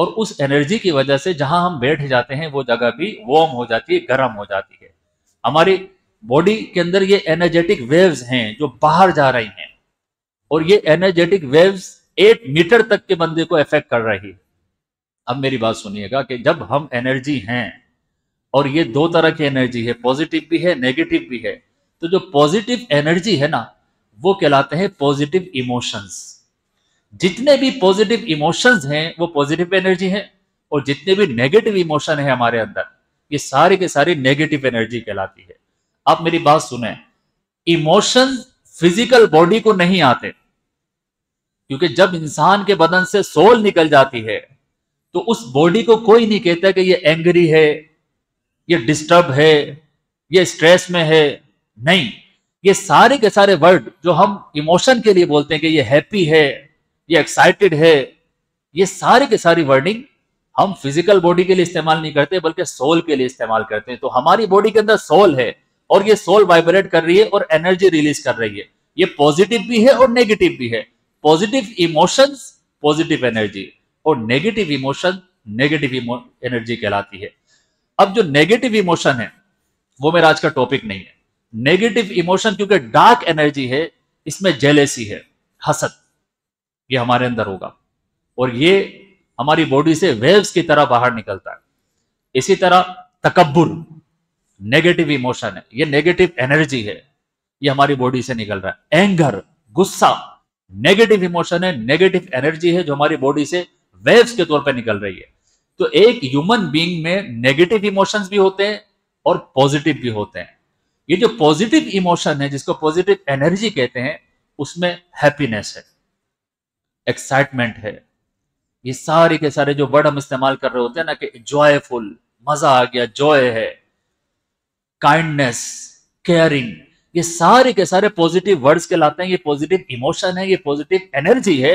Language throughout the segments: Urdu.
اور اس انرجی کی وجہ سے جہاں ہم بیٹھ جاتے ہیں وہ جگہ بھی وارم ہو جاتی ہے، گرم ہو جاتی ہے. ہماری باڈی کے اندر یہ انرجیٹک ویوز ہیں جو باہر جا رہی ہیں، اور یہ انرجیٹک ویوز 8 میٹر تک کے بندے کو افیکٹ کر رہی ہے. اب میری بات سنیے گا کہ جب ہم انرجی ہیں، اور یہ دو طرح کی انرجی ہے، پوزیٹو بھی ہے، نیگیٹو بھی ہے. تو جو پوزیٹو انرجی ہے نا، وہ کہلاتے ہیں پوزیٹو ایموشنز. جتنے بھی پوزیٹو ایموشنز ہیں وہ پوزیٹو انرجی ہیں، اور جتنے بھی نیگیٹو ایموشن ہیں ہمارے اندر، یہ سارے کے سارے نیگیٹو انرجی کہلاتی ہے. آپ میری بات سنیں، ایموشن فزیکل باڈی کو نہیں آتے، کیونکہ جب انسان کے بدن سے سول نکل جاتی ہے تو اس باڈی کو کوئی نہیں کہتا کہ یہ اینگری ہے، یہ ڈسٹرب ہے، یہ سٹریس میں ہے. نہیں، یہ سارے کے سارے ورڈ جو ہم ایموشن کے لیے بولتے ہیں کہ یہ ہیپی ہے، یہ ایکسائٹڈ ہے، یہ سارے کے ساری ورڈنگ ہم فزیکل باڈی کے لیے استعمال نہیں کرتے بلکہ سول کے لیے استعمال کرتے ہیں. تو ہماری باڈی کے اندر سول ہے، اور یہ سول وائبریٹ کر رہی ہے اور انرجی ریلیز کر رہی ہے. یہ پوزیٹو بھی ہے اور نیگیٹو بھی ہے. پوزیٹو ایموشنز پوزیٹو انرجی، اور نیگیٹو ایموشن نیگیٹو انرجی کہلاتی ہے. اب جو نیگیٹو ایموشن ہے وہ میرا آج کا ٹاپک نہیں ہے. نیگیٹو ایموشن کیونکہ ڈارک انرجی ہے، اس میں جیلیسی ہے، حسد، یہ ہمارے اندر ہوگا، اور یہ ہماری باڈی سے ویوز کی طرح باہر نکلتا ہے. اسی طرح تکبر نیگیٹو ایموشن ہے، یہ نیگیٹو انرجی ہے، یہ ہماری باڈی سے نکل رہا ہے. اینگر، غصہ نیگیٹو ایموشن ہے، نیگیٹو انرجی ہے جو ہماری باڈی سے ویوز کے طور پہ نکل رہی ہے. تو ایک ہیومن بینگ میں نیگیٹو ایموشنز بھی ہوتے ہیں اور پوزیٹو بھی ہوتے ہیں. یہ جو پوزیٹو ایموشن ہے جس کو پوزیٹو انرجی کہتے ہیں، اس میں ہیپینس ہے، ایکسائٹمنٹ ہے. یہ سارے کے سارے جو ورڈ ہم استعمال کر رہے ہوتے ہیں نا کہ جوائے فل، مزہ آ گیا، جوائے ہے، کائنڈنس، کیئرنگ، یہ سارے کے سارے پوزیٹو ورڈز کہلاتے ہیں. یہ پوزیٹو ایموشن ہے، یہ پوزیٹو انرجی ہے.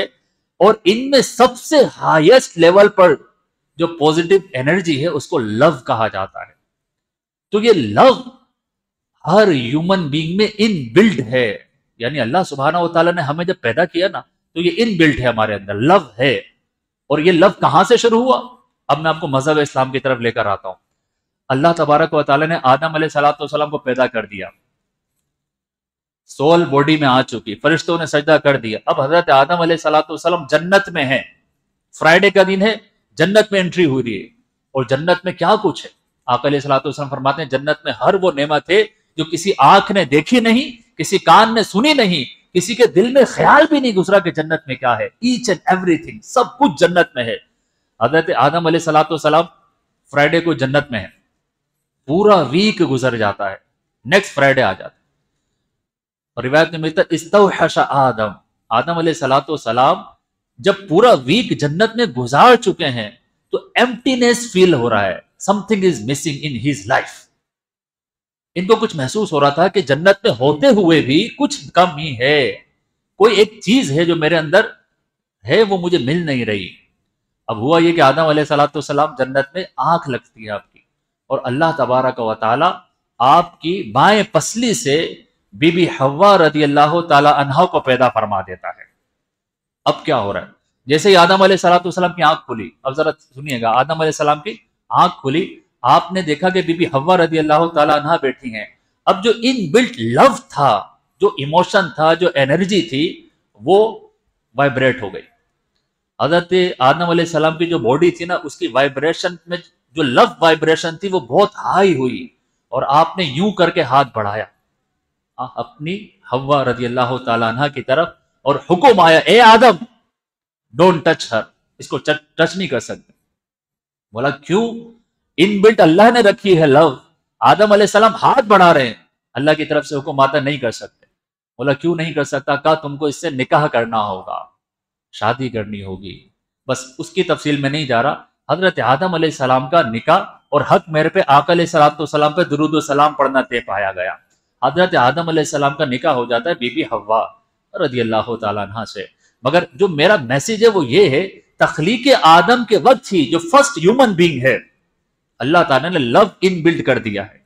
اور ان میں سب سے ہائیسٹ لیول پر جو پوزیٹو انرجی ہے اس کو لو کہا جاتا ہے. تو یہ لو ہر ہیومن بینگ میں ان بلڈ ہے. یعنی اللہ سبحانہ و تعالیٰ نے ہمیں جب پیدا کیا نا تو یہ ان بلڈ ہے ہمارے اندر، لو ہے. اور یہ لو کہاں سے شروع ہوا؟ اب میں آپ کو مذہب اسلام کی طرف لے کر آتا ہوں. اللہ تبارک و تعالیٰ نے آدم علیہ السلام کو پیدا کر دیا، سول باڈی میں آ چکی، فرشتوں نے سجدہ کر دیا. اب حضرت آدم علیہ السلام جنت میں ہیں، فرائیڈے کا دن ہے، جنت میں انٹری ہوئی رہی ہے. اور جنت میں کیا کچھ ہے؟ آقا علیہ السلام فرماتے ہیں جنت میں ہر وہ نعمت ہے جو کسی آنکھ نے دیکھی نہیں، کسی کان نے سنی نہیں، کسی کے دل میں خیال بھی نہیں گزرا کہ جنت میں کیا ہے. ایچ اینڈ ایوری تھنگ، سب کچھ جنت میں ہے. حضرت آدم علیہ السلام فرائیڈے کو جنت میں ہے، پورا ویک گزر جاتا ہے، نیکسٹ فرائیڈے آ جاتا ہے. اور روایت میں ملتا ہے استوحش آدم علیہ السلام جب پورا ویک جنت میں گزار چکے ہیں تو ایمٹینس فیل ہو رہا ہے، something is missing in his life. ان کو کچھ محسوس ہو رہا تھا کہ جنت میں ہوتے ہوئے بھی کچھ کم ہی ہے، کوئی ایک چیز ہے جو میرے اندر ہے وہ مجھے مل نہیں رہی. اب ہوا یہ کہ آدم علیہ السلام جنت میں آنکھ لگتی ہے آپ کی، اور اللہ تبارک و تعالی آپ کی بائیں پسلی سے بی بی حوا رضی اللہ تعالی عنہ کو پیدا فرما دیتا ہے. اب کیا ہو رہا ہے؟ جیسے ہی آدم علیہ السلام کی آنکھ کھلی، اب ذرا سنیے گا، آدم علیہ السلام کی آنکھ کھلی، آپ نے دیکھا کہ بی بی حوا رضی اللہ تعالی عنہ بیٹھی ہیں. اب جو ان بلٹ لو تھا، جو ایموشن تھا، جو انرجی تھی، وہ وائبریٹ ہو گئی. حضرت آدم علیہ السلام کی جو باڈی تھی نا، اس کی وائبریشن میں جو لو وائبریشن تھی وہ بہت ہائی ہوئی، اور آپ نے یوں کر کے ہاتھ بڑھایا اپنی حوا رضی اللہ تعالیٰ عنہ کی طرف، اور حکم آیا اے آدم ڈونٹ ٹچ ہر، اس کو ٹچ نہیں کر سکتے. بولا کیوں؟ ان بلٹ اللہ نے رکھی ہے لو. آدم علیہ السلام ہاتھ بڑھا رہے ہیں، اللہ کی طرف سے حکم آتا نہیں کر سکتے. بولا کیوں نہیں کر سکتا؟ کہا تم کو اس سے نکاح کرنا ہوگا، شادی کرنی ہوگی. بس اس کی تفصیل میں نہیں جا رہا. حضرت آدم علیہ السلام کا نکاح، اور حق میرے پہ آقا علیہ السلام پہ درود و سلام پڑھنا طے پایا گیا. حضرت آدم علیہ السلام کا نکاح ہو جاتا ہے بی بی حوا رضی اللہ تعالیٰ عنہ سے. مگر جو میرا میسج ہے وہ یہ ہے، تخلیق آدم کے وقت ہی جو فرسٹ ہیومن بینگ ہے، اللہ تعالیٰ نے لو ان بلڈ کر دیا ہے.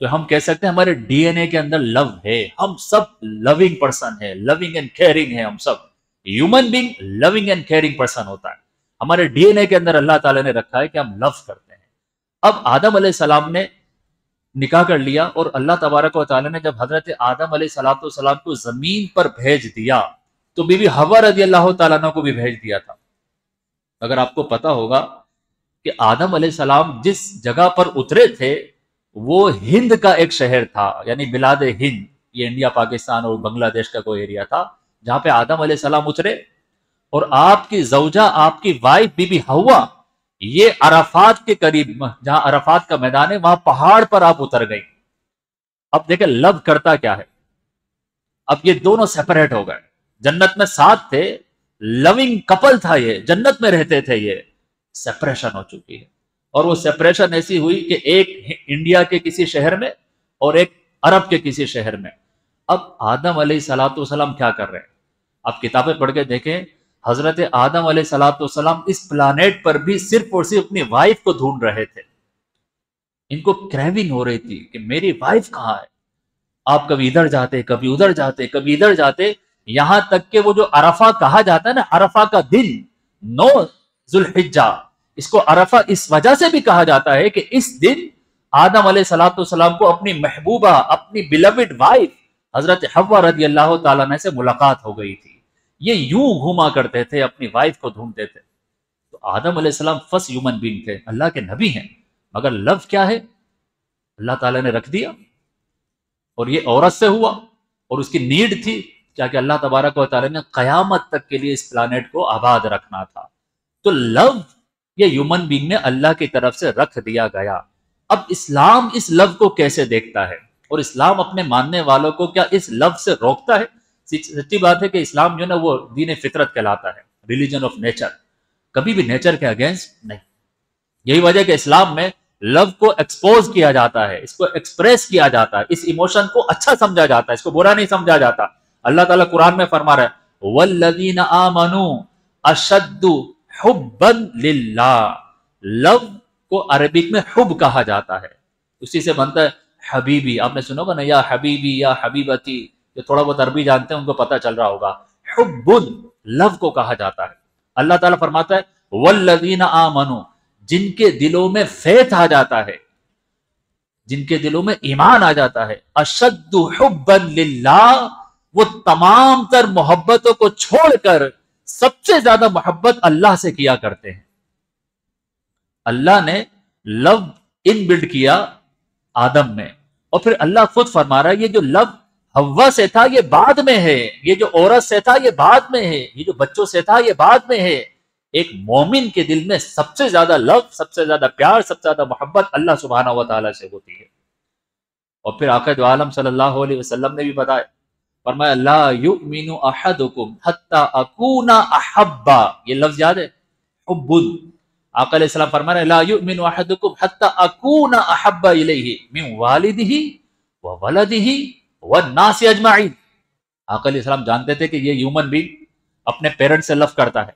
تو ہم کہہ سکتے ہیں ہمارے ڈی این اے کے اندر لو ہے. ہم سب لونگ پرسن ہے، لونگ اینڈ کیئرنگ ہے. ہم سب human being loving and caring person ہوتا ہے. ہمارے ڈی این اے کے اندر اللہ تعالیٰ نے رکھا ہے کہ ہم لو کرتے ہیں۔ اب آدم علیہ السلام نے نکاح کر لیا، اور اللہ تبارک و تعالیٰ نے جب حضرت آدم علیہ السلام کو زمین پر بھیج دیا تو بی بی حوا رضی اللہ تعالیٰ عنہ کو بھی بھیج دیا تھا۔ اگر آپ کو پتا ہوگا کہ آدم علیہ السلام جس جگہ پر اترے تھے وہ ہند کا ایک شہر تھا، یعنی بلاد ہند، یہ انڈیا پاکستان اور بنگلہ دیش کا کوئی ایریا تھا جہاں پہ آدم علیہ السلام اترے، اور آپ کی زوجہ، آپ کی وائف بی بی حوا، یہ عرفات کے قریب، جہاں عرفات کا میدان ہے، وہاں پہاڑ پر آپ اتر گئی۔ اب دیکھیں لو کرتا کیا ہے، اب یہ دونوں سیپریٹ ہو گئے، جنت میں ساتھ تھے، لونگ کپل تھا، یہ جنت میں رہتے تھے، یہ سیپریشن ہو چکی ہے، اور وہ سیپریشن ایسی ہوئی کہ ایک انڈیا کے کسی شہر میں اور ایک عرب کے کسی شہر میں۔ اب آدم علیہ السلام کیا کر رہے ہیں؟ آپ کتابیں پڑھ کے دیکھیں، حضرت آدم علیہ السلام اس پلانیٹ پر بھی صرف اور صرف اپنی وائف کو ڈھونڈ رہے تھے۔ ان کو کریونگ ہو رہی تھی کہ میری وائف کہاں ہے۔ آپ کبھی ادھر جاتے، کبھی ادھر جاتے، کبھی ادھر جاتے، یہاں تک کہ وہ جو عرفہ کہا جاتا ہے نا، عرفہ کا دن، 9 ذوالحجہ، اس کو عرفہ اس وجہ سے بھی کہا جاتا ہے کہ اس دن آدم علیہ السلام کو اپنی محبوبہ، اپنی بیلوڈ وائف حضرت حوا رضی اللہ تعالیٰ عنہ سے ملاقات ہو گئی تھی۔ یہ یوں گھوما کرتے تھے، اپنی وائف کو ڈھونڈتے تھے۔ تو آدم علیہ السلام فرسٹ ہیومن بینگ تھے، اللہ کے نبی ہیں، مگر لو کیا ہے؟ اللہ تعالیٰ نے رکھ دیا، اور یہ عورت سے ہوا، اور اس کی نیڈ تھی کیا کہ اللہ تبارک و تعالیٰ نے قیامت تک کے لیے اس پلانٹ کو آباد رکھنا تھا۔ تو لو یہ ہیومن بینگ میں اللہ کی طرف سے رکھ دیا گیا۔ اب اسلام اس لو کو کیسے دیکھتا ہے، اور اسلام اپنے ماننے والوں کو کیا اس لو سے روکتا ہے؟ سچی بات ہے کہ اسلام جو نا وہ دین فطرت کہلاتا ہے، ریلیجن آف نیچر، کبھی بھی نیچر کے اگینسٹ نہیں۔ یہی وجہ کہ اسلام میں لو کو ایکسپوز کیا جاتا ہے، اس کو ایکسپریس کیا جاتا ہے، اس ایموشن کو اچھا سمجھا جاتا ہے، اس کو برا نہیں سمجھا جاتا۔ اللہ تعالیٰ قرآن میں فرما رہا ہے وَالَّذِينَ آمَنُوا أَشَدُّ حُبًّا لِلَّهِ۔ لو کو عربک میں حب کہا جاتا ہے، اسی سے بنتا ہے حبیبی۔ آپ نے سنا ہوگا نا، یا حبیبی یا حبیبتی، جو تھوڑا بہت عربی جانتے ہیں ان کو پتہ چل رہا ہوگا، حب لو کو کہا جاتا ہے۔ اللہ تعالیٰ فرماتا ہے وَالَّذِينَ آمَنُوا، جن کے دلوں میں فیتھ آ جاتا ہے، جن کے دلوں میں ایمان آ جاتا ہے، اشد حبا للہ، وہ تمام تر محبتوں کو چھوڑ کر سب سے زیادہ محبت اللہ سے کیا کرتے ہیں۔ اللہ نے لو ان بلڈ کیا آدم میں، اور پھر اللہ خود فرما رہا ہے یہ جو لو حوا سے تھا یہ بعد میں ہے، یہ جو عورت سے تھا یہ بعد میں ہے، یہ جو بچوں سے تھا یہ بعد میں ہے۔ ایک مومن کے دل میں سب سے زیادہ لو، سب سے زیادہ پیار، سب سے زیادہ محبت اللہ سبحانہ و تعالیٰ سے ہوتی ہے۔ اور پھر آقا دو عالم صلی اللہ علیہ وسلم نے بھی بتایا، فرمایا لا یؤمن احدکم حتی اکون احبا، یہ لفظ یاد ہے، حب۔ آقا علیہ السلام فرما رہے ہیں لا یؤمن احدکم حتی اکون احب الیہ من والدہ وولدہ والناس اجمعین۔ آقا علیہ السلام جانتے تھے کہ یہ ہیومن بینگ اپنے پیرنٹ سے لو کرتا ہے،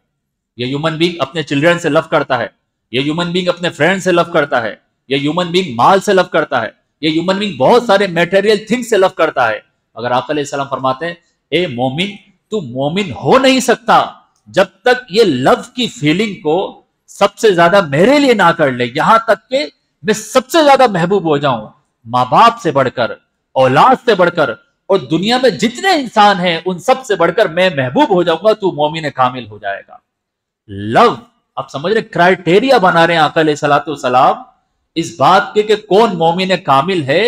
یہ ہیومن بینگ اپنے چلڈرن سے لو کرتا ہے، یہ ہیومن بینگ اپنے فرینڈ سے لو کرتا ہے، یہ ہیومن بینگ مال سے لو کرتا ہے، یہ ہیومن بینگ بہت سارے میٹیریل تھنگ سے لو کرتا ہے۔ اگر آقا علیہ السلام فرماتے ہیں اے مومن، تو مومن ہو نہیں سکتا جب تک یہ لو کی فیلنگ کو سب سے زیادہ میرے لیے نہ کر لے، یہاں تک کہ میں سب سے زیادہ محبوب ہو جاؤں، ماں باپ سے بڑھ کر، اولاد سے بڑھ کر، اور دنیا میں جتنے انسان ہیں ان سب سے بڑھ کر میں محبوب ہو جاؤں گا، تو مومن کامل ہو جائے گا۔ لو آپ سمجھ رہے، کرائٹیریا بنا رہے ہیں آقا علیہ السلام اس بات کے کہ کون مومن کامل ہے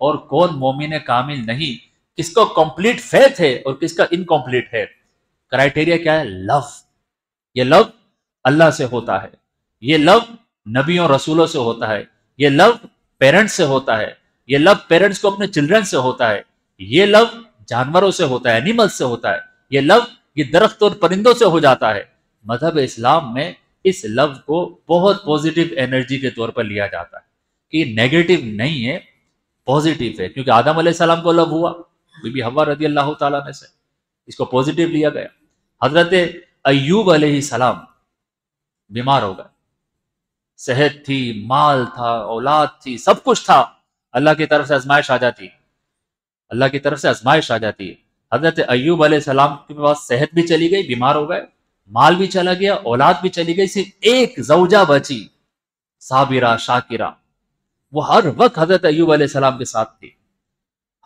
اور کون مومن کامل نہیں، کس کو کمپلیٹ فیتھ ہے اور کس کا انکمپلیٹ ہے۔ کرائٹیریا کیا ہے؟ لو۔ یہ لو اللہ سے ہوتا ہے، یہ لو نبیوں رسولوں سے ہوتا ہے، یہ لو پیرنٹس سے ہوتا ہے، یہ لو پیرنٹس کو اپنے چلڈرن سے ہوتا ہے، یہ لو جانوروں سے ہوتا ہے، اینیمل سے ہوتا ہے، یہ لو یہ درخت اور پرندوں سے ہو جاتا ہے۔ مذہب اسلام میں اس لو کو بہت پوزیٹیو انرجی کے طور پر لیا جاتا ہے کہ یہ نیگیٹو نہیں ہے، پوزیٹیو ہے، کیونکہ آدم علیہ السلام کو لو ہوا بی بی حوا رضی اللہ تعالیٰ عنہ سے، اس کو پوزیٹیو لیا گیا۔ حضرت ایوب علیہ السلام بیمار ہو گئے، صحت تھی، مال تھا، اولاد تھی، سب کچھ تھا، اللہ کی طرف سے آزمائش آ جاتی، اللہ کی طرف سے آزمائش آ جاتی ہے۔ حضرت ایوب علیہ السلام کے پاس صحت بھی چلی گئی، بیمار ہو گئے، مال بھی چلا گیا، اولاد بھی چلی گئی، صرف ایک زوجہ بچی، صابرہ شاکرہ. وہ ہر وقت حضرت ایوب علیہ السلام کے ساتھ تھی،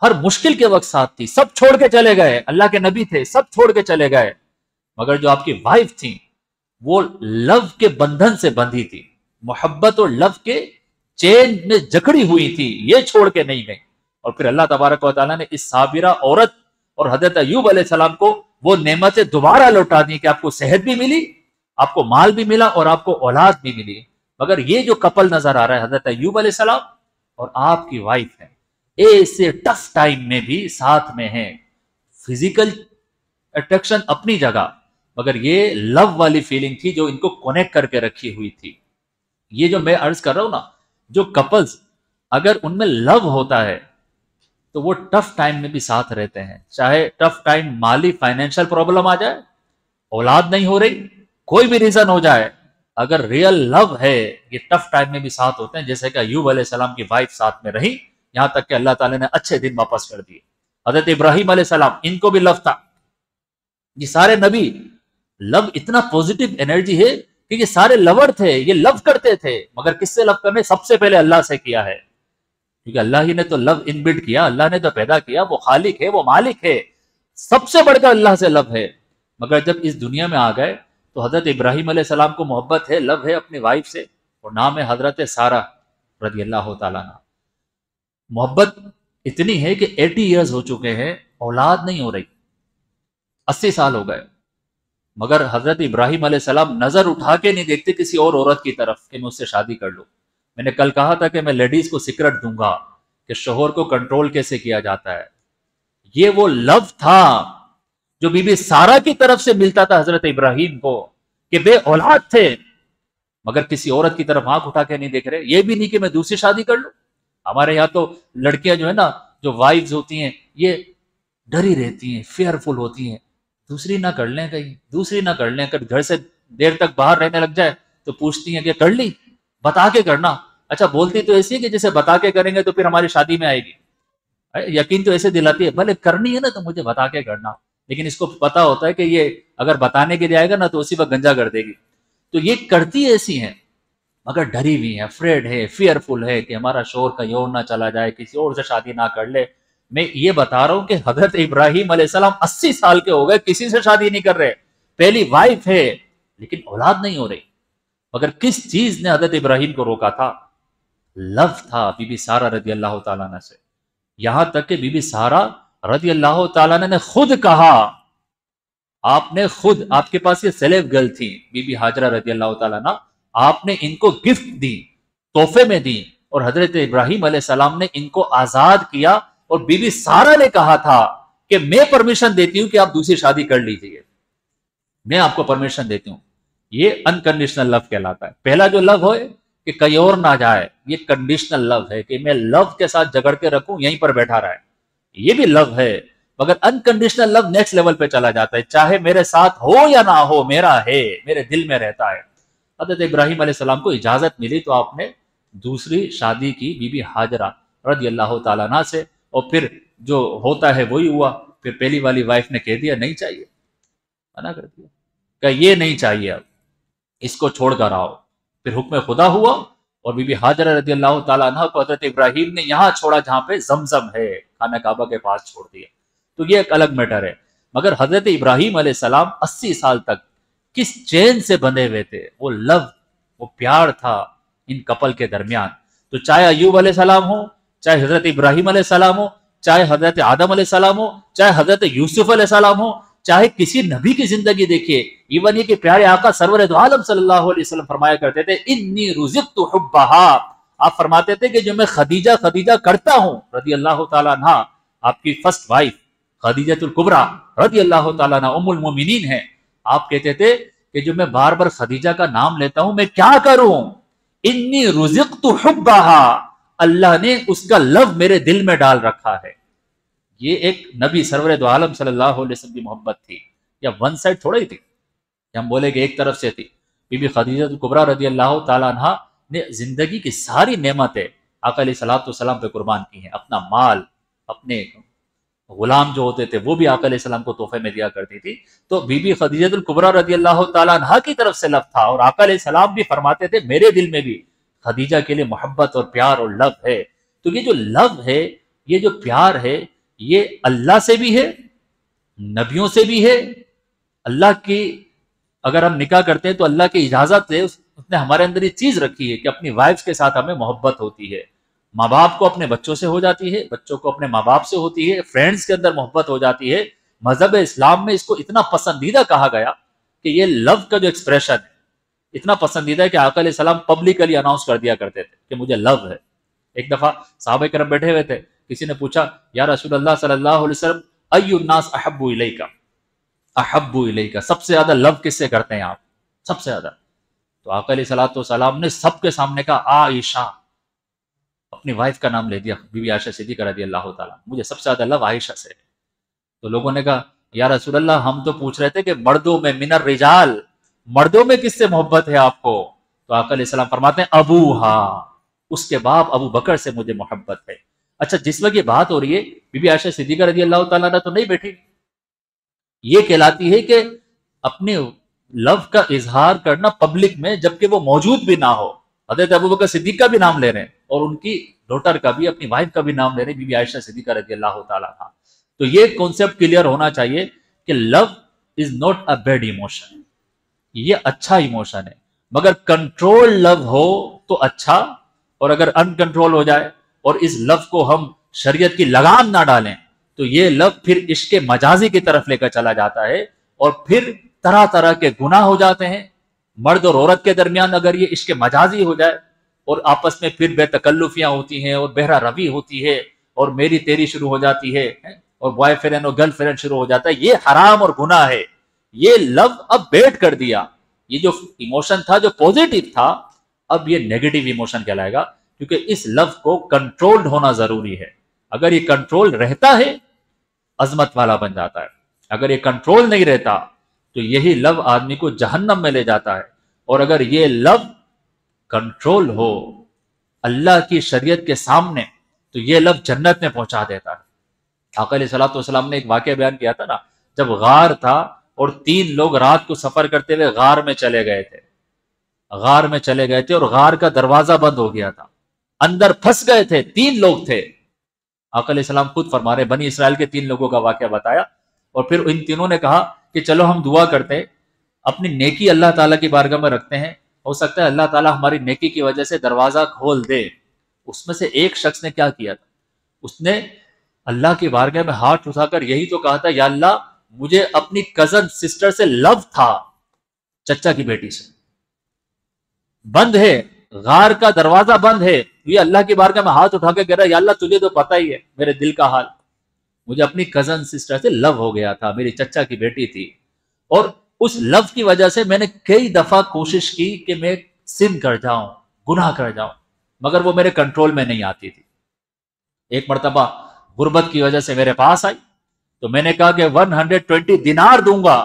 ہر مشکل کے وقت ساتھ تھی. سب چھوڑ کے چلے گئے، اللہ کے نبی تھے، سب چھوڑ کے چلے گئے، مگر جو آپ کی وائف تھی وہ لو کے بندھن سے بندھی تھی، محبت اور لو کے چین میں جکڑی ہوئی تھی، یہ چھوڑ کے نہیں گئی. اور پھر اللہ تبارک و تعالیٰ نے اس صابرہ عورت اور حضرت ایوب علیہ السلام کو وہ نعمتیں دوبارہ لوٹا دی کہ آپ کو صحت بھی ملی، آپ کو مال بھی ملا اور آپ کو اولاد بھی ملی. مگر یہ جو کپل نظر آ رہا ہے حضرت ایوب علیہ السلام اور آپ کی وائف ہے، ایسے ٹف ٹائم میں بھی ساتھ میں ہیں. فزیکل اٹریکشن اپنی جگہ، مگر یہ لو والی فیلنگ تھی جو ان کو کونیکٹ کر کے رکھی ہوئی تھی. یہ جو میں عرض کر رہا ہوں نا، جو کپلز اگر ان میں لو ہوتا ہے تو وہ ٹف ٹائم میں بھی ساتھ رہتے ہیں، چاہے ٹف ٹائم مالی فائنینشل پرابلم آ جائے، اولاد نہیں ہو رہی، کوئی بھی ریزن ہو جائے، اگر ریئل لو ہے یہ ٹف ٹائم میں بھی ساتھ ہوتے ہیں. جیسے کہ ایوب علیہ السلام کی وائف ساتھ میں رہی، یہاں تک کہ اللہ تعالیٰ نے اچھے دن واپس کر دیے. حضرت ابراہیم علیہ السلام، ان کو بھی لو تھا. یہ سارے نبی، لو اتنا پوزیٹو انرجی ہے کہ یہ سارے لور تھے، یہ لو کرتے تھے، مگر کس سے لو کرنے؟ سب سے پہلے اللہ سے کیا ہے، کیونکہ اللہ ہی نے تو لو ان بلڈ کیا، اللہ نے تو پیدا کیا، وہ خالق ہے، وہ مالک ہے، سب سے بڑھ کر اللہ سے لو ہے. مگر جب اس دنیا میں آ گئے تو حضرت ابراہیم علیہ السلام کو محبت ہے، لو ہے اپنی وائف سے، اور نام ہے حضرت سارہ رضی اللہ تعالیٰ عنہ. محبت اتنی ہے کہ 80 ایئرز ہو چکے ہیں، اولاد نہیں ہو رہی، 80 سال ہو گئے، مگر حضرت ابراہیم علیہ السلام نظر اٹھا کے نہیں دیکھتے کسی اور عورت کی طرف کہ میں اس سے شادی کر لوں. میں نے کل کہا تھا کہ میں لیڈیز کو سیکرٹ دوں گا کہ شوہر کو کنٹرول کیسے کیا جاتا ہے. یہ وہ لو تھا جو بی بی سارہ کی طرف سے ملتا تھا حضرت ابراہیم کو، کہ بے اولاد تھے مگر کسی عورت کی طرف آنکھ اٹھا کے نہیں دیکھ رہے. یہ بھی نہیں کہ میں دوسری شادی کر لوں. ہمارے یہاں تو لڑکیاں جو ہے نا، جو وائفز ہوتی ہیں، یہ ڈری رہتی ہیں، فیئر فل ہوتی ہیں، دوسری نہ کر لیں، کہیں دوسری نہ کر لیں، اگر گھر سے دیر تک باہر رہنے لگ جائے تو پوچھتی ہیں کہ کر لی، بتا کے کرنا. اچھا بولتی تو ایسی ہے کہ جسے بتا کے کریں گے تو پھر ہماری شادی میں آئے گی. یقین تو ایسے دلاتی ہے، بھلے کرنی ہے نا تو مجھے بتا کے کرنا، لیکن اس کو پتا ہوتا ہے کہ یہ اگر بتانے کے لیے آئے گا نا تو اسی وقت گنجا کر دے گی. تو یہ کرتی ایسی ہیں مگر ڈری ہوئی ہے، افریڈ ہے، فیئر فل ہے کہ ہمارا شوہر کہیں اور نہ چلا جائے، کسی اور سے شادی نہ کر لے. میں یہ بتا رہا ہوں کہ حضرت ابراہیم علیہ السلام 80 سال کے ہو گئے، کسی سے شادی نہیں کر رہے، پہلی وائف ہے لیکن اولاد نہیں ہو رہی. مگر کس چیز نے حضرت ابراہیم کو روکا تھا؟ لو تھا بی بی سارہ رضی اللہ تعالیٰ عنہ سے. یہاں تک کہ بی بی سارہ رضی اللہ تعالیٰ عنہ نے خود کہا، آپ نے خود، آپ کے پاس یہ سلیو گرل تھی بی بی ہاجرہ رضی اللہ تعالیٰ عنہ، آپ نے ان کو گفٹ دی، تحفے میں دی، اور حضرت ابراہیم علیہ السلام نے ان کو آزاد کیا. اور بی بی سارہ نے کہا تھا کہ میں پرمیشن دیتی ہوں کہ آپ دوسری شادی کر لیجئے، میں آپ کو پرمیشن دیتی ہوں. یہ انکنڈیشنل لو کہلاتا ہے. پہلا جو لو ہے کہ کہیں اور نہ جائے، یہ کنڈیشنل لو ہے کہ میں لو کے ساتھ جگڑ کے رکھوں، یہیں پر بیٹھا رہے، یہ بھی لو ہے. مگر انکنڈیشنل لو نیکسٹ لیول پہ چلا جاتا ہے، چاہے میرے ساتھ ہو یا نہ ہو، میرا ہے، میرے دل میں رہتا ہے. حضرت ابراہیم علیہ السلام کو اجازت ملی تو آپ نے دوسری شادی کی بی بی ہاجرہ رضی اللہ تعالیٰ عنہ سے، اور پھر جو ہوتا ہے وہی ہوا. پھر پہلی والی وائف نے کہہ دیا نہیں چاہیے، منع کر دیا کہ یہ نہیں چاہیے، اب اس کو چھوڑ کر آؤ. پھر حکم خدا ہوا اور بی بی ہاجرہ رضی اللہ تعالیٰ عنہ کو حضرت ابراہیم نے یہاں چھوڑا جہاں پہ زمزم ہے، خانہ کعبہ کے پاس چھوڑ دیا. تو یہ ایک الگ میٹر ہے. مگر حضرت ابراہیم علیہ السلام 80 سال تک کس چین سے بندھے ہوئے تھے، وہ لو، وہ پیار تھا ان کپل کے درمیان. تو چاہے ایوب علیہ السلام ہو، چاہے حضرت ابراہیم علیہ السلام ہو، چاہے حضرت آدم علیہ السلام ہو، چاہے حضرت یوسف علیہ السلام ہو، چاہے کسی نبی کی زندگی دیکھیے، ایون یہ کہ پیارے آقا سرور دو عالم صلی اللہ علیہ وسلم فرمایا کرتے تھے انی رزقت حبہا. آپ فرماتے تھے کہ جو میں خدیجہ کرتا ہوں رضی اللہ تعالیٰ عنہ، آپ کی فرسٹ وائف خدیجہ الکبریٰ رضی اللہ تعالیٰ عنہ ام المومنین ہیں. آپ کہتے تھے کہ جو میں بار بار خدیجہ کا نام لیتا ہوں میں کیا کروں، انی رزقت حبہا، اللہ نے اس کا لو میرے دل میں ڈال رکھا ہے. یہ ایک نبی سرور دو عالم صلی اللہ علیہ وسلم کی محبت تھی، یا ون سائڈ تھوڑا ہی تھی کہ ہم بولے کہ ایک طرف سے تھی. بی بی خدیجہ الکبریٰ رضی اللہ تعالیٰ عنہ نے زندگی کی ساری نعمتیں آقا علیہ الصلوۃ والسلام پہ قربان کی ہیں، اپنا مال، اپنے غلام جو ہوتے تھے وہ بھی آقا علیہ السلام کو تحفے میں دیا کرتی تھی. تو بی بی خدیجہ الکبریٰ رضی اللہ تعالیٰ عنہا کی طرف سے لو تھا، اور آقا علیہ السلام بھی فرماتے تھے میرے دل میں بھی خدیجہ کے لیے محبت اور پیار اور لو ہے. تو یہ جو لو ہے، یہ جو پیار ہے، یہ اللہ سے بھی ہے، نبیوں سے بھی ہے. اللہ کی اگر ہم نکاح کرتے ہیں تو اللہ کی اجازت ہے، اس نے ہمارے اندر یہ چیز رکھی ہے کہ اپنی وائف کے ساتھ ہمیں محبت ہوتی ہے. ماں باپ کو اپنے بچوں سے ہو جاتی ہے، بچوں کو اپنے ماں باپ سے ہوتی ہے، فرینڈز کے اندر محبت ہو جاتی ہے. مذہب اسلام میں اس کو اتنا پسندیدہ کہا گیا کہ یہ لو کا جو ایکسپریشن ہے اتنا پسندیدہ ہے کہ آقا علیہ السلام پبلکلی اناؤنس کر دیا کرتے تھے کہ مجھے لو ہے. ایک دفعہ صحابہ کرام بیٹھے ہوئے تھے، کسی نے پوچھا یا رسول اللہ صلی اللہ علیہ وسلم ای الناس احب الیک، احب الیک، سب سے زیادہ لو کس سے کرتے ہیں آپ، سب سے زیادہ؟ تو آقا علیہ الصلوۃ والسلام نے سب کے سامنے کہا عائشہ، اپنی وائف کا نام لے دیا، بی بی عائشہ صدیقہ رضی اللہ تعالیٰ، مجھے سب سے زیادہ لو عائشہ سے. تو لوگوں نے کہا یا رسول اللہ ہم تو پوچھ رہے تھے کہ مردوں میں من الرجال، مردوں میں کس سے محبت ہے آپ کو؟ تو آقا علیہ السلام فرماتے ہیں ابوہا، اس کے باپ ابو بکر سے مجھے محبت ہے. اچھا جس وقت یہ بات ہو رہی ہے بی بی عائشہ صدیقہ رضی اللہ تعالیٰ عنہ تو نہیں بیٹھی، یہ کہلاتی ہے کہ اپنے لو کا اظہار کرنا پبلک میں جبکہ وہ موجود بھی نہ ہو. حضرت ابوبکر صدیق کا بھی نام لے رہے ہیں اور ان کی ڈاٹر کا بھی، اپنی وائف کا بھی نام لے رہے ہیں، بی بی عائشہ صدیقہ رضی اللہ تعالیٰ عنہ. تو یہ کانسیپٹ کلیئر ہونا چاہیے کہ love is not a bad emotion, یہ اچھا ایموشن ہے، مگر کنٹرول لو ہو تو اچھا، اور اگر ان کنٹرول ہو جائے اور اس لو کو ہم شریعت کی لگام نہ ڈالیں تو یہ لو پھر عشق مجازی کی طرف لے کر چلا جاتا ہے، اور پھر طرح طرح کے گناہ ہو جاتے ہیں. مرد اور عورت کے درمیان اگر یہ عشق مجازی ہو جائے اور آپس میں پھر بے تکلفیاں ہوتی ہیں اور بہرہ روی ہوتی ہے اور میری تیری شروع ہو جاتی ہے اور بوائے فرینڈ اور گرل فرینڈ شروع ہو جاتا ہے، یہ حرام اور گناہ ہے. یہ لو اب بیٹ کر دیا، یہ جو ایموشن تھا جو پوزیٹو تھا اب یہ نیگیٹو ایموشن کہلائے گا، کیونکہ اس لو کو کنٹرولڈ ہونا ضروری ہے. اگر یہ کنٹرول رہتا ہے عظمت والا بن جاتا ہے، اگر یہ کنٹرول نہیں رہتا تو یہی لو آدمی کو جہنم میں لے جاتا ہے. اور اگر یہ لو کنٹرول ہو اللہ کی شریعت کے سامنے تو یہ لو جنت میں پہنچا دیتا ہے. آقا علیہ الصلوۃ والسلام نے ایک واقعہ بیان کیا تھا نا، جب غار تھا اور 3 لوگ رات کو سفر کرتے ہوئے غار میں چلے گئے تھے، غار میں چلے گئے تھے اور غار کا دروازہ بند ہو گیا تھا، اندر پھنس گئے تھے، 3 لوگ تھے. آقا علیہ السلام خود فرما رہے بنی اسرائیل کے 3 لوگوں کا واقعہ بتایا، اور پھر ان تینوں نے کہا کہ چلو ہم دعا کرتے ہیں، اپنی نیکی اللہ تعالیٰ کی بارگاہ میں رکھتے ہیں، ہو سکتا ہے اللہ تعالیٰ ہماری نیکی کی وجہ سے دروازہ کھول دے. اس میں سے ایک شخص نے کیا کیا تھا، اس نے اللہ کی بارگاہ میں ہاتھ اٹھا کر یہی تو کہا تھا یا اللہ مجھے اپنی کزن سسٹر سے لو تھا، چچا کی بیٹی سے، بند ہے غار کا دروازہ بند ہے، یہ اللہ کی بارگاہ میں ہاتھ اٹھا کے کہہ رہا یا اللہ تجھے تو پتہ ہی ہے میرے دل کا حال، مجھے اپنی کزن سسٹر سے لو ہو گیا تھا، میری چچا کی بیٹی تھی، اور اس لو کی وجہ سے میں نے کئی دفعہ کوشش کی کہ میں سن کر جاؤں، گناہ کر جاؤں، مگر وہ میرے کنٹرول میں نہیں آتی تھی. ایک مرتبہ غربت کی وجہ سے میرے پاس آئی تو میں نے کہا کہ 120 دینار دوں گا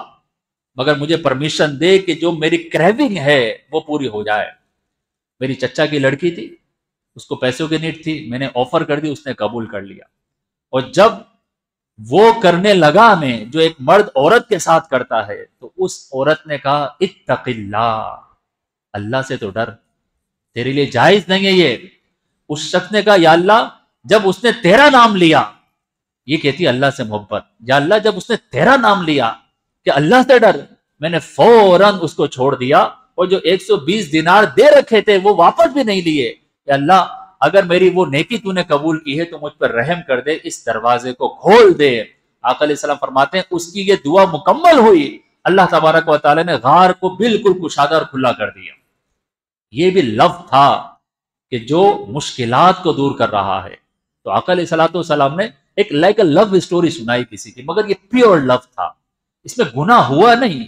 مگر مجھے پرمیشن دے کہ جو میری کریونگ ہے وہ پوری ہو جائے. میری چچا کی لڑکی تھی، اس کو پیسوں کی نیڈ تھی، میں نے آفر کر دی، اس نے قبول کر لیا. اور جب وہ کرنے لگا میں جو ایک مرد عورت کے ساتھ کرتا ہے تو اس عورت نے کہا اتق اللہ، اللہ سے تو ڈر، تیرے لیے جائز نہیں ہے یہ. اس شخص نے کہا یا اللہ جب اس نے تیرا نام لیا، یہ کہتی اللہ سے محبت، یا اللہ جب اس نے تیرا نام لیا کہ اللہ سے ڈر، میں نے فوراً اس کو چھوڑ دیا اور جو 120 دینار دے رکھے تھے وہ واپس بھی نہیں لیے. کہ اللہ اگر میری وہ نیکی تو نے قبول کی ہے تو مجھ پر رحم کر دے، اس دروازے کو کھول دے. آقا علیہ السلام فرماتے ہیں اس کی یہ دعا مکمل ہوئی، اللہ تبارک و تعالی نے غار کو بالکل کشادہ اور کھلا کر دیا. یہ بھی لو تھا کہ جو مشکلات کو دور کر رہا ہے. تو آقا علیہ السلام نے ایک لائک اے لو اسٹوری سنائی کسی کی، مگر یہ پیور لو تھا، اس میں گناہ ہوا نہیں،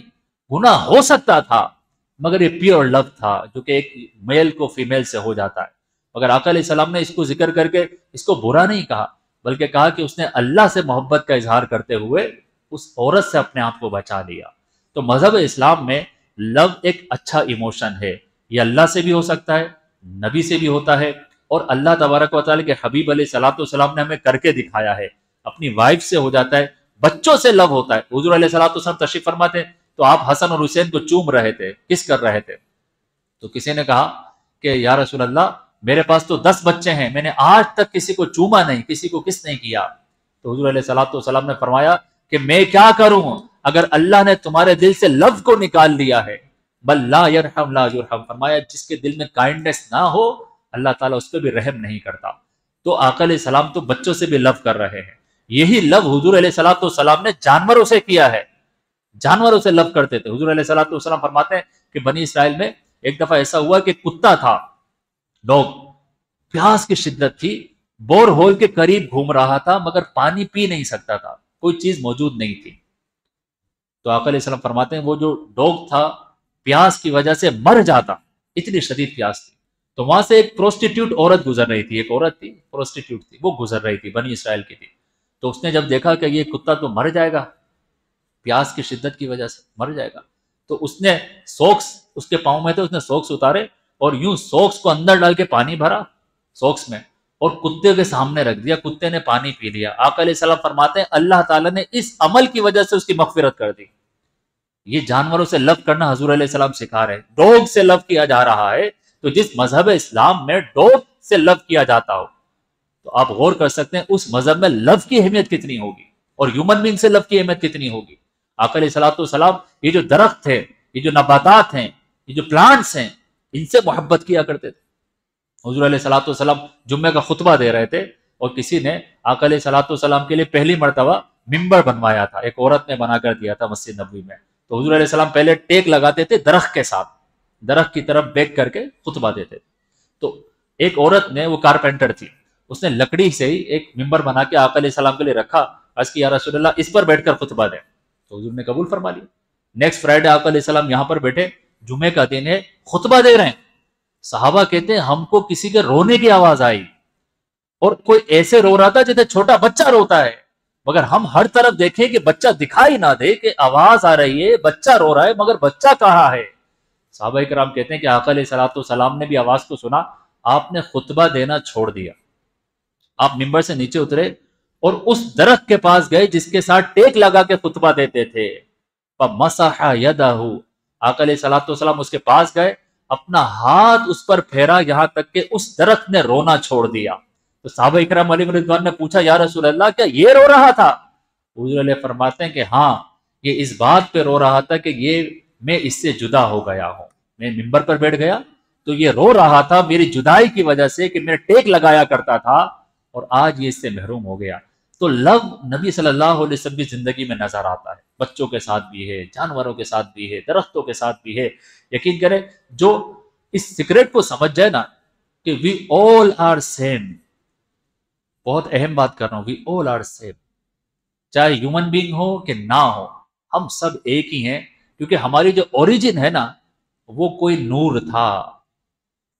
گناہ ہو سکتا تھا مگر یہ پیور لو تھا جو کہ ایک میل کو فیمیل سے ہو جاتا ہے. مگر آقا علیہ السلام نے اس کو ذکر کر کے اس کو برا نہیں کہا، بلکہ کہا کہ اس نے اللہ سے محبت کا اظہار کرتے ہوئے اس عورت سے اپنے آپ کو بچا لیا. تو مذہب اسلام میں لو ایک اچھا ایموشن ہے، یہ اللہ سے بھی ہو سکتا ہے، نبی سے بھی ہوتا ہے، اور اللہ تبارک و تعالیٰ کے حبیب علیہ الصلوۃ والسلام نے ہمیں کر کے دکھایا ہے. اپنی وائف سے ہو جاتا ہے، بچوں سے لو ہوتا ہے. حضور علیہ الصلوۃ والسلام تشریف فرماتے ہیں تو آپ حسن اور حسین کو چوم رہے تھے، کس کر رہے تھے. تو کسی نے کہا کہ یا رسول اللہ میرے پاس تو 10 بچے ہیں، میں نے آج تک کسی کو چوما نہیں، کسی کو کس نہیں کیا. تو حضور علیہ الصلوۃ والسلام نے فرمایا کہ میں کیا کروں اگر اللہ نے تمہارے دل سے لو کو نکال دیا ہے. بل لا یرحم لا یرحم، فرمایا جس کے دل میں کائنڈنس نہ ہو اللہ تعالیٰ اس پہ بھی رحم نہیں کرتا. تو آقا علیہ السلام تو بچوں سے بھی لو کر رہے ہیں. یہی لو حضور علیہ الصلوۃ والسلام نے جانوروں سے کیا ہے، جانوروں سے لو کرتے تھے. حضور علیہ الصلوۃ والسلام فرماتے ہیں کہ بنی اسرائیل میں ایک دفعہ ایسا ہوا کہ کتا تھا، ڈاگ، پیاس کی شدت تھی، بور ہول کے قریب گھوم رہا تھا مگر پانی پی نہیں سکتا تھا، کوئی چیز موجود نہیں تھی. تو آقا علیہ السلام فرماتے ہیں وہ جو ڈاگ تھا پیاس کی وجہ سے مر جاتا، اتنی شدید پیاس تھی. تو وہاں سے ایک پروسٹیٹیوٹ عورت گزر رہی تھی، ایک عورت تھی پروسٹیٹیوٹ تھی، وہ گزر رہی تھی، بنی اسرائیل کی تھی. تو اس نے جب دیکھا کہ یہ کتا تو مر جائے گا، پیاس کی شدت کی وجہ سے مر جائے گا، تو اس نے سوکس، اس کے پاؤں میں تھے، اس نے سوکس اتارے اور یوں سوکس کو اندر ڈال کے پانی بھرا سوکس میں اور کتے کے سامنے رکھ دیا، کتے نے پانی پی لیا. آقا علیہ السلام فرماتے ہیں اللہ تعالیٰ نے اس عمل کی وجہ سے اس کی مغفرت کر دی. یہ جانوروں سے لو کرنا حضور علیہ السلام سکھا رہے ہیں. ڈوگ سے لو کیا جا رہا ہے، تو جس مذہب اسلام میں ڈوگ سے لو کیا جاتا ہو تو آپ غور کر سکتے ہیں اس مذہب میں لو کی اہمیت کتنی ہوگی اور ہیومن بینگ سے لو کی اہمیت کتنی ہوگی. آقا علیہ الصلوۃ والسلام یہ جو درخت ہے، یہ جو نباتات ہیں، یہ جو پلانٹس ہیں، ان سے محبت کیا کرتے تھے. حضور علیہ الصلوۃ والسلام جمعے کا خطبہ دے رہے تھے اور کسی نے آقا علیہ الصلوۃ والسلام کے لیے پہلی مرتبہ ممبر بنوایا تھا، ایک عورت نے بنا کر دیا تھا مسجد نبوی میں. تو حضور علیہ السلام پہلے ٹیک لگاتے تھے درخت کے ساتھ، درخت کی طرف بیک کر کے خطبہ دیتے تھے. تو ایک عورت نے، وہ کارپینٹر تھی، اس نے لکڑی سے ہی ایک ممبر بنا کے آقا علیہ السلام کے لیے رکھا. عرض کی یا رسول اللہ اس پر بیٹھ کر خطبہ دیں. تو حضور نے قبول فرما لیا. نیکسٹ فرائیڈے آقا علیہ السلام یہاں پر بیٹھے، جمعے کا دن ہے، خطبہ دے رہے ہیں. صحابہ کہتے ہیں ہم کو کسی کے رونے کی آواز آئی اور کوئی ایسے رو رہا تھا جیسے چھوٹا بچہ روتا ہے، مگر ہم ہر طرف دیکھیں کہ بچہ دکھائی نہ دے، کہ آواز آ رہی ہے، بچہ رو رہا ہے مگر بچہ کہاں ہے. صحابہ کرام کہتے ہیں کہ آقا علیہ الصلوۃ والسلام نے بھی آواز کو سنا، آپ نے خطبہ دینا چھوڑ دیا، آپ ممبر سے نیچے اترے اور اس درخت کے پاس گئے جس کے ساتھ ٹیک لگا کے خطبہ دیتے تھے. فَمَسَحَ يَدَهُ، آقا علیہ الصلوۃ والسلام اس کے پاس گئے، اپنا ہاتھ اس پر پھیرا یہاں تک کہ اس درخت نے رونا چھوڑ دیا. تو صحابہ اکرام علیہ رضوان نے پوچھا یا رسول اللہ کیا یہ رو رہا تھا؟ حضور علیہ فرماتے ہیں کہ ہاں، یہ اس بات پہ رو رہا تھا کہ یہ میں اس سے جدا ہو گیا ہوں، میں ممبر پر بیٹھ گیا تو یہ رو رہا تھا میری جدائی کی وجہ سے کہ میں ٹیک لگایا کرتا تھا اور آج یہ اس سے محروم ہو گیا. تو لو نبی صلی اللہ علیہ وسلم کی زندگی میں نظر آتا ہے، بچوں کے ساتھ بھی ہے، جانوروں کے ساتھ بھی ہے، درختوں کے ساتھ بھی ہے. یقین کریں جو اس سیکریٹ کو سمجھ جائے نا کہ وی آل آر سیم، بہت اہم بات کر رہا ہوں، وی آل آر سیم، چاہے ہیومن بینگ ہو کہ نہ ہو، ہم سب ایک ہی ہیں. کیونکہ ہماری جو اوریجن ہے نا وہ کوئی نور تھا،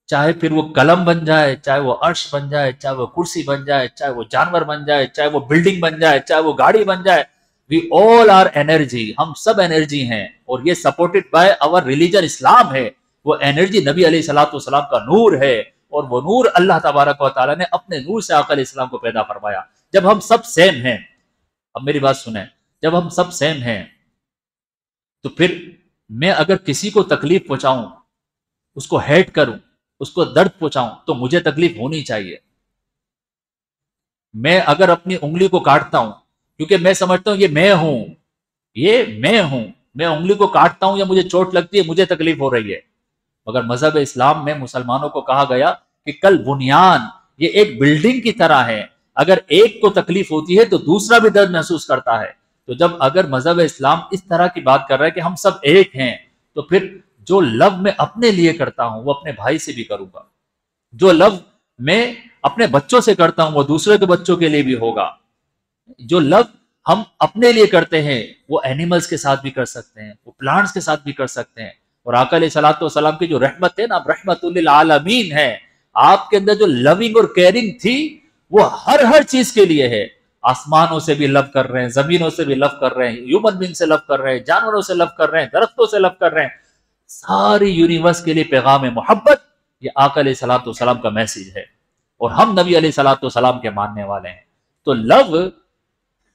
چاہے پھر وہ قلم بن جائے، چاہے وہ عرش بن جائے، چاہے وہ کرسی بن جائے، چاہے وہ جانور بن جائے، چاہے وہ بلڈنگ بن جائے، چاہے وہ گاڑی بن جائے، وی آل آر انرجی، ہم سب انرجی ہیں. اور یہ سپورٹڈ بائی آور ریلیجن اسلام ہے. وہ انرجی نبی علیہ الصلوۃ والسلام کا نور ہے اور وہ نور اللہ تبارک و تعالیٰ نے اپنے نور سے آقا علیہ السلام کو پیدا فرمایا. جب ہم سب سیم ہیں، اب میری بات سنیں، جب ہم سب سیم ہیں تو پھر میں اگر کسی کو تکلیف پہنچاؤں، اس کو ہیٹ کروں، اس کو درد پہنچاؤں تو مجھے تکلیف ہونی چاہیے. میں اگر اپنی انگلی کو کاٹتا ہوں کیونکہ میں سمجھتا ہوں یہ میں ہوں، میں انگلی کو کاٹتا ہوں یا مجھے چوٹ لگتی ہے، مجھے تکلیف ہو رہی ہے. مگر مذہب اسلام میں مسلمانوں کو کہا گیا کہ کل بنیان یہ ایک بلڈنگ کی طرح ہے، اگر ایک کو تکلیف ہوتی ہے تو دوسرا بھی درد محسوس کرتا ہے. تو جب اگر مذہب اسلام اس طرح کی بات کر رہا ہے کہ ہم سب ایک ہیں تو پھر جو لو میں اپنے لیے کرتا ہوں وہ اپنے بھائی سے بھی کروں گا، جو لو میں اپنے بچوں سے کرتا ہوں وہ دوسرے کے بچوں کے لیے بھی ہوگا. جو لو ہم اپنے لیے کرتے ہیں وہ اینیملز کے ساتھ بھی کر سکتے ہیں، وہ پلانٹس کے ساتھ بھی کر سکتے ہیں. اور آقا علیہ الصلوۃ والسلام کی جو رحمت ہے نا، رحمت للعالمین ہے، آپ کے اندر جو لونگ اور کیئرنگ تھی وہ ہر چیز کے لیے ہے. آسمانوں سے بھی لو کر رہے ہیں، زمینوں سے بھی لو کر رہے ہیں، ہیومن بینگ سے لو کر رہے ہیں، جانوروں سے لو کر رہے ہیں، درختوں سے لو کر رہے ہیں. ساری یونیورس کے لیے پیغام محبت یہ آقا علیہ الصلوۃ والسلام کا میسج ہے اور ہم نبی علیہ الصلوۃ والسلام کے ماننے والے ہیں. تو لو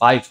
5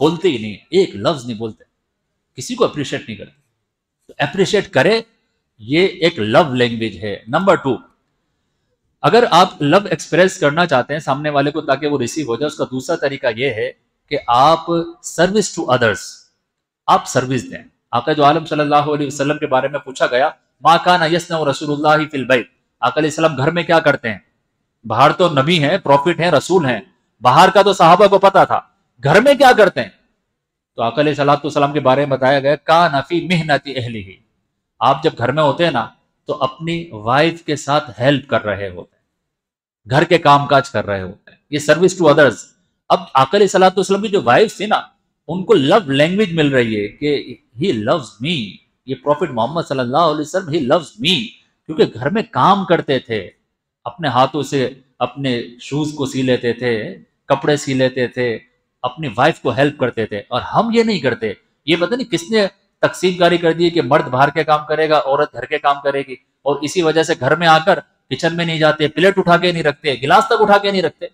کھولتے ہی نہیں, ایک لفظ نہیں بولتے, کسی کو اپریشیٹ نہیں کرتے. تو اپریشیٹ کرے, یہ ایک لو لینگویج ہے. نمبر 2, اگر آپ لو ایکسپریس کرنا چاہتے ہیں سامنے والے کو تاکہ وہ ریسیو ہو جائے, اس کا دوسرا طریقہ یہ ہے کہ آپ سروس ٹو ادرس, آپ سروس دیں. آقا جو عالم صلی اللہ علیہ وسلم کے بارے میں پوچھا گیا, ما کان یصنع رسول اللہ فی البیت, آقا علیہ السلام گھر میں کیا کرتے ہیں؟ باہر تو نبی ہیں, پروفٹ ہیں, رسول ہیں, باہر کا تو صحابہ کو پتا تھا, گھر میں کیا کرتے ہیں؟ تو آقا علیہ السلام کے بارے میں بتایا گیا, کان فی محنت اہلہ, آپ جب گھر میں ہوتے ہیں نا تو اپنی وائف کے ساتھ ہیلپ کر رہے ہوتے ہیں, گھر کے کام کاج کر رہے ہوتے ہیں, یہ سروس ٹو ادرس. اب آقا علیہ السلام کی جو وائف تھی نا, ان کو لو لینگویج مل رہی ہے کہ ہی لوز می, یہ پروفٹ محمد صلی اللہ علیہ وسلم ہی لوز می, کیونکہ گھر میں کام کرتے تھے, اپنے ہاتھوں سے اپنے شوز کو سی لیتے تھے, کپڑے سی لیتے تھے, اپنی وائف کو ہیلپ کرتے تھے. اور ہم یہ نہیں کرتے. یہ پتہ نہیں کس نے تقسیم کاری کر دی کہ مرد باہر کے کام کرے گا, عورت گھر کے کام کرے گی, اور اسی وجہ سے گھر میں آ کر کچن میں نہیں جاتے, پلیٹ اٹھا کے نہیں رکھتے, گلاس تک اٹھا کے نہیں رکھتے.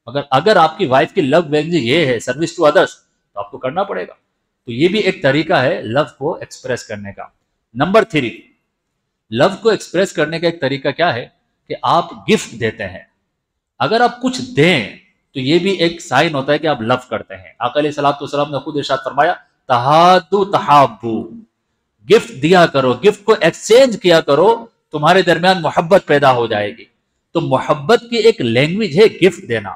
مگر اگر آپ کی وائف کی لو لینگویج یہ ہے سروس ٹو ادرس, تو آپ کو کرنا پڑے گا. تو یہ بھی ایک طریقہ ہے لو کو ایکسپریس کرنے کا. نمبر 3, لو کو ایکسپریس کرنے کا ایک طریقہ کیا ہے کہ آپ گفٹ دیتے ہیں. اگر آپ کچھ دیں تو یہ بھی ایک سائن ہوتا ہے کہ آپ لو کرتے ہیں. آقا علیہ السلام نے خود ارشاد فرمایا, تہادو تحابو, گفٹ دیا کرو, گفٹ کو ایکسچینج کیا کرو, تمہارے درمیان محبت پیدا ہو جائے گی. تو محبت کی ایک لینگویج ہے گفٹ دینا.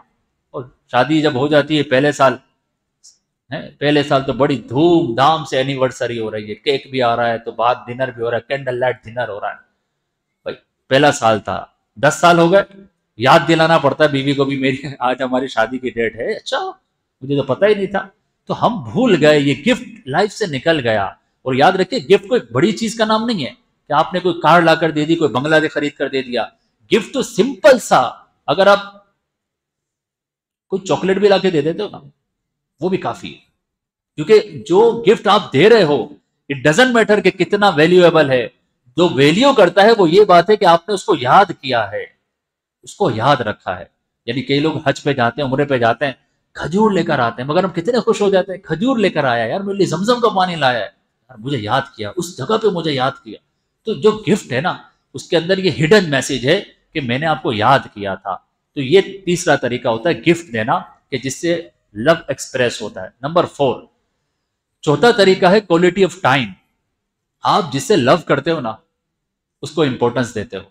اور شادی جب ہو جاتی ہے پہلے سال تو بڑی دھوم دھام سے اینیورسری ہو رہی ہے, کیک بھی آ رہا ہے, تو بعد ڈنر بھی ہو رہا ہے, کینڈل لائٹ ڈنر ہو رہا ہے. بھائی پہلا سال تھا, 10 سال ہو گئے, یاد دلانا پڑتا ہے بیوی کو بھی, میری آج ہماری شادی کی ڈیٹ ہے, اچھا مجھے تو پتہ ہی نہیں تھا. تو ہم بھول گئے, یہ گفٹ لائف سے نکل گیا. اور یاد رکھیں, گفٹ کوئی بڑی چیز کا نام نہیں ہے کہ آپ نے کوئی کار لا کر دے دی, کوئی بنگلہ خرید کر دے دیا. گفٹ تو سمپل سا, اگر آپ کوئی چاکلیٹ بھی لا کے دے دیتے ہو نا, وہ بھی کافی ہے. کیونکہ جو گفٹ آپ دے رہے ہو, اٹ ڈزنٹ میٹر کہ کتنا ویلیویبل ہے, جو ویلیو کرتا ہے وہ یہ بات ہے کہ آپ نے اس کو یاد کیا ہے, اس کو یاد رکھا ہے. یعنی کئی لوگ حج پہ جاتے ہیں, عمرے پہ جاتے ہیں, کھجور لے کر آتے ہیں, مگر ہم کتنے خوش ہو جاتے ہیں, کھجور لے کر آیا یار, میرے لیے زمزم کا پانی لایا ہے یار, مجھے یاد کیا, اس جگہ پہ مجھے یاد کیا. تو جو گفٹ ہے نا, اس کے اندر یہ ہڈن میسج ہے کہ میں نے آپ کو یاد کیا تھا. تو یہ تیسرا طریقہ ہوتا ہے گفٹ دینا, کہ جس سے لو ایکسپریس ہوتا ہے. نمبر 4, چوتھا طریقہ ہے کوالٹی آف ٹائم. آپ جس سے لو کرتے ہو نا, اس کو امپورٹنس دیتے ہو,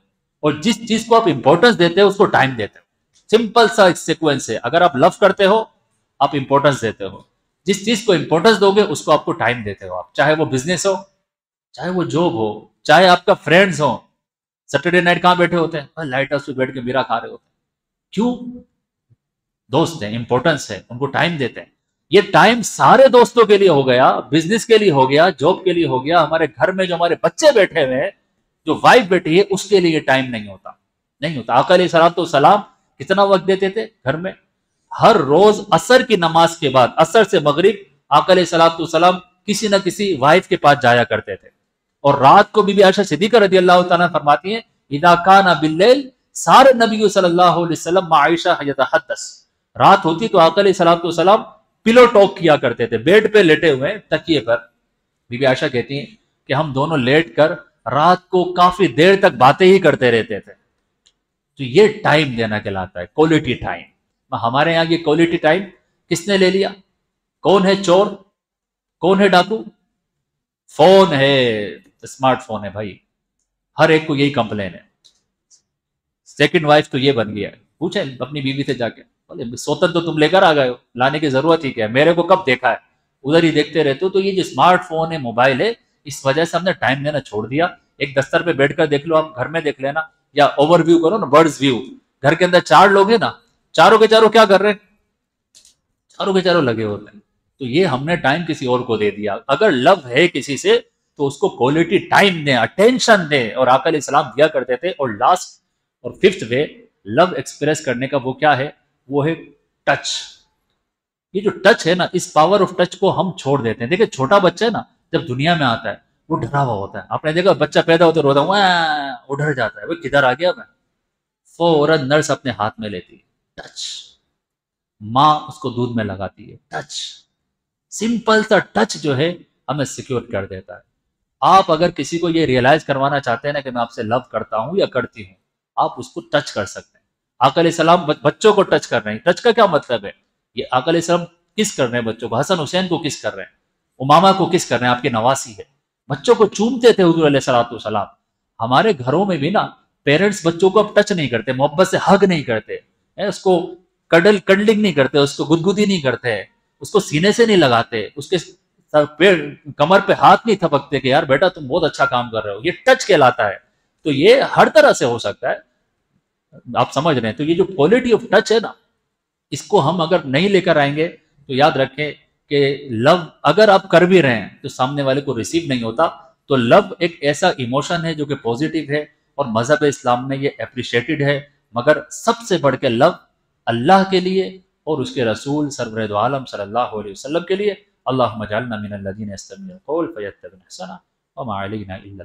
اور جس چیز کو آپ امپورٹنس دیتے ہو اس کو ٹائم دیتے ہو. سمپل سا ایک سیکوینس ہے, اگر آپ لو کرتے ہو آپ امپورٹنس دیتے ہو, جس چیز کو امپورٹنس دو گے اس کو آپ کو ٹائم دیتے ہو. آپ چاہے وہ بزنس ہو, چاہے وہ جاب ہو, چاہے آپ کا فرینڈز ہو, سیٹرڈے نائٹ کہاں بیٹھے ہوتے ہیں, لائٹ ہاؤس پہ بیٹھ کے میرا کھا رہے ہوتے ہیں. کیوں؟ دوست ہیں, امپورٹنس ہے, ان کو ٹائم دیتے ہیں. یہ ٹائم سارے دوستوں کے لیے ہو گیا, بزنس کے لیے ہو گیا, جاب کے لیے ہو گیا, ہمارے گھر میں جو ہمارے بچے بیٹھے ہوئے ہیں, جو وائف بیٹھی ہے, اس کے لیے یہ ٹائم نہیں ہوتا, نہیں ہوتا. آقا علیہ السلام کتنا وقت دیتے تھے گھر میں؟ ہر روز عصر کی نماز کے بعد, عصر سے مغرب, آقا علیہ السلام کسی نہ کسی وائف کے پاس جایا کرتے تھے. اور رات کو بی بی عائشہ صدیقہ رضی اللہ تعالیٰ فرماتی ہیں, اذا کان باللیل سارے نبی صلی اللہ علیہ وسلم مع عائشہ یتحدث, رات ہوتی تو آقا علیہ السلام پلو ٹاک کیا کرتے تھے, بیڈ پہ لیٹے ہوئے تکیے پر. بی بی عائشہ کہتی ہیں کہ ہم دونوں لیٹ کر رات کو کافی دیر تک باتیں ہی کرتے رہتے تھے. تو یہ ٹائم دینا کہلاتا ہے, کوالٹی ٹائم. ہمارے یہاں یہ کوالٹی ٹائم کس نے لے لیا؟ کون ہے چور, کون ہے ڈاکو؟ فون ہے, اسمارٹ فون ہے بھائی. ہر ایک کو یہی کمپلین ہے. سیکنڈ وائف تو یہ بن گیا ہے. پوچھیں اپنی بیوی سے جا کے, سوتن تو تم لے کر آ گئے ہو, لانے کی ضرورت ہی کیا ہے, میرے کو کب دیکھا ہے, ادھر ہی دیکھتے رہتے ہو. تو یہ جو اسمارٹ فون ہے, موبائل ہے, اس وجہ سے ہم نے ٹائم دینا چھوڑ دیا. ایک دفتر پہ بیٹھ کر دیکھ لو, آپ گھر میں دیکھ لینا, یا اوور ویو کرو نا, برڈز ویو. گھر کے اندر 4 لوگ ہیں نا, چاروں کے چاروں کیا کر رہے ہیں؟ چاروں کے چاروں لگے ہوتے ہیں. تو یہ ہم نے ٹائم کسی اور کو دے دیا. اگر لو ہے کسی سے تو اس کو کوالٹی ٹائم دیں, اٹینشن دیں, اور آقا علیہ السلام دیا کرتے تھے. اور لاسٹ اور 5th وے لو ایکسپریس کرنے کا وہ کیا ہے, وہ ہے ٹچ. یہ جو ٹچ ہے نا, اس پاور آف ٹچ کو ہم چھوڑ دیتے ہیں. دیکھیں چھوٹا بچہ ہے نا, جب دنیا میں آتا ہے وہ ڈرا ہوا ہوتا ہے. آپ نے دیکھا بچہ پیدا ہوتا ہے روتا ہوں, وہ ڈر جاتا ہے, وہ کدھر آ گیا میں, فوراً نرس اپنے ہاتھ میں لیتی ہے. ٹچ. ماں اس کو دودھ میں لگاتی ہے. ٹچ. سمپل سا ٹچ جو ہے ہمیں سیکیور کر دیتا ہے. آپ اگر کسی کو یہ ریئلائز کروانا چاہتے ہیں نا کہ میں آپ سے لو کرتا ہوں یا کرتی ہوں، آپ اس کو ٹچ کر سکتے ہیں. آقا علیہ السلام بچوں کو ٹچ کر رہے ہیں. ٹچ کا کیا مطلب ہے؟ یہ آقا علیہ السلام کس کر رہے ہیں بچوں کو؟ حسن حسین کو کس کر رہے ہیں؟ امامہ کو کس کر رہے ہیں؟ آپ کے نواسی ہے. بچوں کو چومتے تھے حضور علیہ السلام. ہمارے گھروں میں بھی نا پیرنٹس بچوں کو اب ٹچ نہیں کرتے، محبت سے ہگ نہیں کرتے، اس کو کڈلنگ نہیں کرتے، اس کو گدگدی نہیں کرتے، اس کو سینے سے نہیں لگاتے، اس کے کمر پہ ہاتھ نہیں تھپکتے کہ یار بیٹا تم بہت اچھا کام کر رہے ہو. یہ ٹچ کہلاتا ہے. تو یہ ہر طرح سے ہو سکتا ہے، آپ سمجھ رہے ہیں. تو یہ جو کوالٹی آف ٹچ ہے نا، اس کو ہم اگر نہیں لے کر آئیں گے تو یاد رکھیں کہ لو اگر آپ کر بھی رہے ہیں تو سامنے والے کو ریسیو نہیں ہوتا. تو لو ایک ایسا ایموشن ہے جو کہ پوزیٹیو ہے، اور مذہب اسلام میں یہ اپریشیٹڈ ہے. مگر سب سے بڑھ کے لو اللہ کے لیے اور اس کے رسول سرورد عالم صلی اللہ علیہ وسلم کے لیے. اللہم اجعلنا من الذین یستمعون القول فیتبعون احسنہ وما علینا الا